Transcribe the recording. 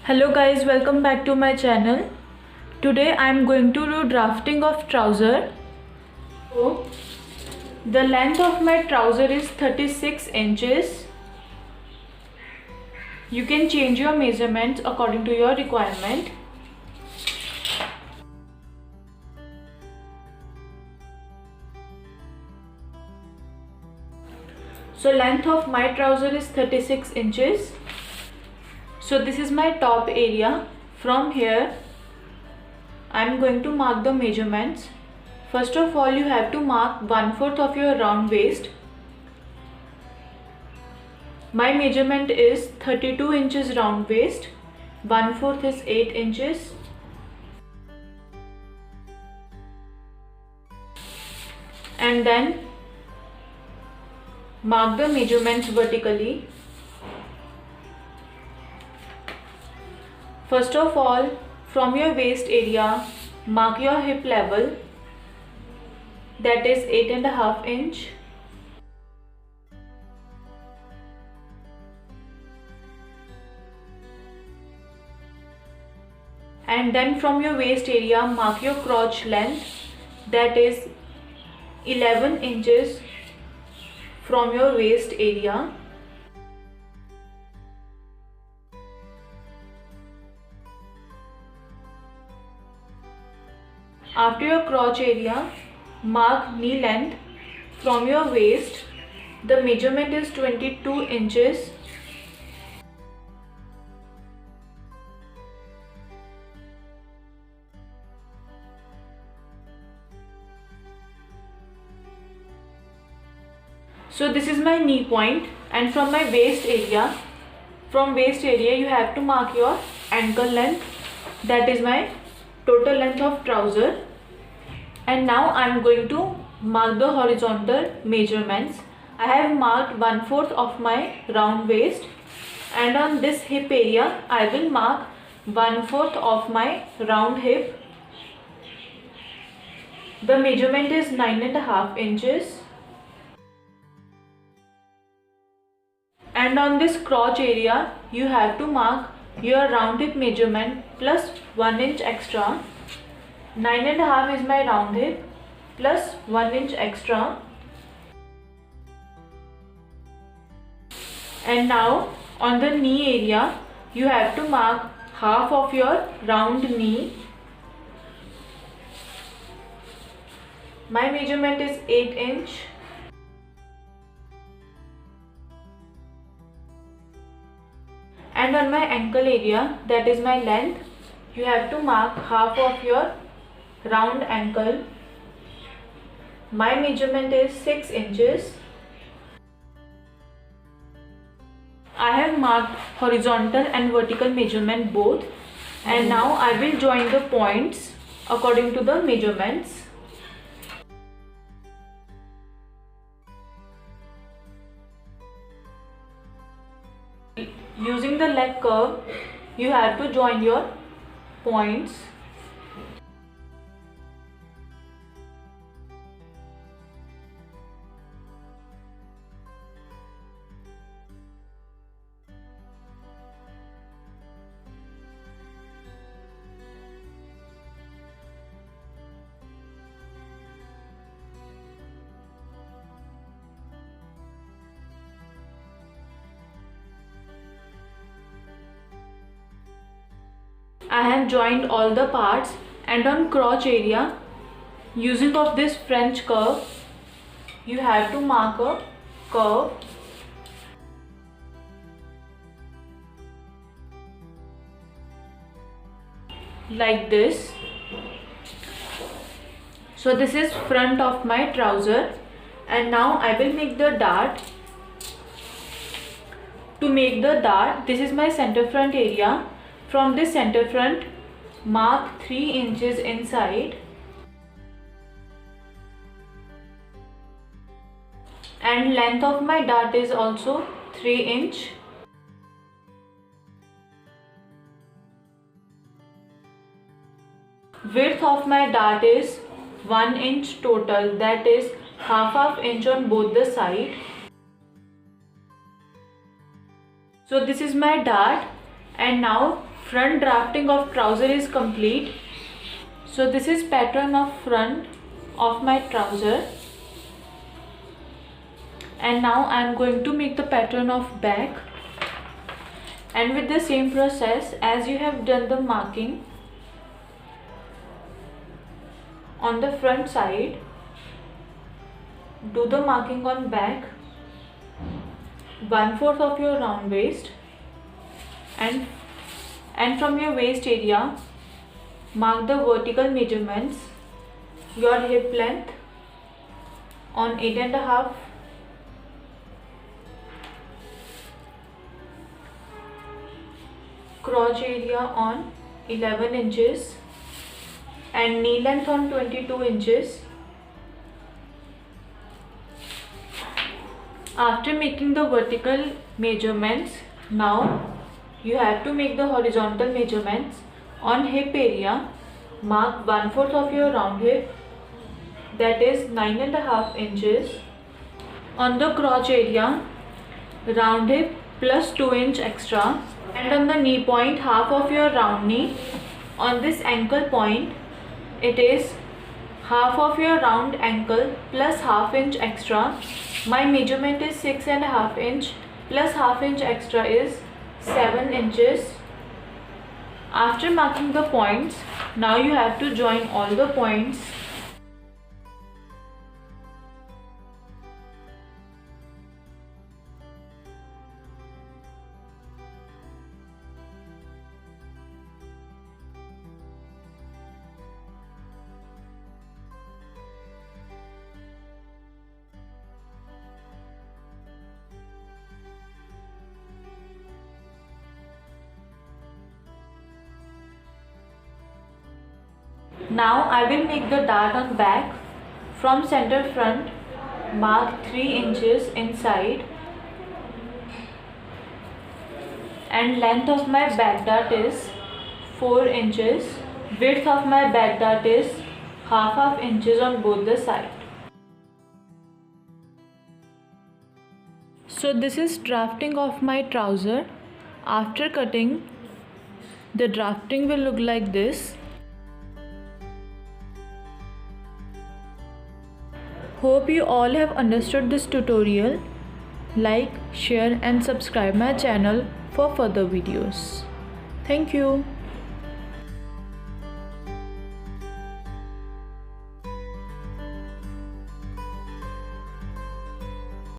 Hello guys, welcome back to my channel. Today I am going to do drafting of trouser. So, the length of my trouser is 36 inches. You can change your measurements according to your requirement. So length of my trouser is 36 inches. So this is my top area. From here I am going to mark the measurements. First of all, you have to mark 1/4 of your round waist. My measurement is 32 inches round waist. 1/4 is 8 inches. And then mark the measurements vertically. First of all, from your waist area, mark your hip level, that is 8.5 inch. And then from your waist area, mark your crotch length, that is 11 inches from your waist area. After your crotch area, mark knee length from your waist. The measurement is 22 inches. So this is my knee point, and from my waist area, you have to mark your ankle length, that is my total length of trouser. And now I am going to mark the horizontal measurements. I have marked 1/4 of my round waist, and on this hip area I will mark 1/4 of my round hip. The measurement is 9.5 inches. And on this crotch area you have to mark your round hip measurement plus 1 inch extra. 9.5 is my round hip plus 1 inch extra. And now on the knee area you have to mark half of your round knee. My measurement is 8 inch. And on my ankle area, that is my length, you have to mark half of your round ankle. My measurement is 6 inches. I have marked horizontal and vertical measurement both, and now I will join the points according to the measurements. Using the leg curve, you have to join your points. I have joined all the parts, and on crotch area, using of this French curve, you have to mark a curve. Like this. So this is front of my trouser, and now I will make the dart. To make the dart, this is my center front area. From this center front, mark 3 inches inside, and length of my dart is also 3 inch. Width of my dart is 1 inch total, that is half inch on both the side. So this is my dart, and now front drafting of trouser is complete. So this is pattern of front of my trouser, and now I am going to make the pattern of back. And with the same process as you have done the marking on the front side, do the marking on back, 1/4 of your round waist, and from your waist area mark the vertical measurements, your hip length on 8.5, crotch area on 11 inches, and knee length on 22 inches. After making the vertical measurements, now you have to make the horizontal measurements. On hip area, mark 1/4 of your round hip, that is 9.5 inches. On the crotch area, round hip plus 2 inch extra, and on the knee point, half of your round knee. On this ankle point, it is half of your round ankle plus half inch extra. My measurement is 6.5 inch plus half inch extra is 7 inches. After marking the points, now you have to join all the points. Now I will make the dart on back. From center front, mark 3 inches inside, and length of my back dart is 4 inches. Width of my back dart is half inches on both the sides. So this is drafting of my trouser. After cutting, the drafting will look like this. Hope you all have understood this tutorial. Like, share and subscribe my channel for further videos. Thank you.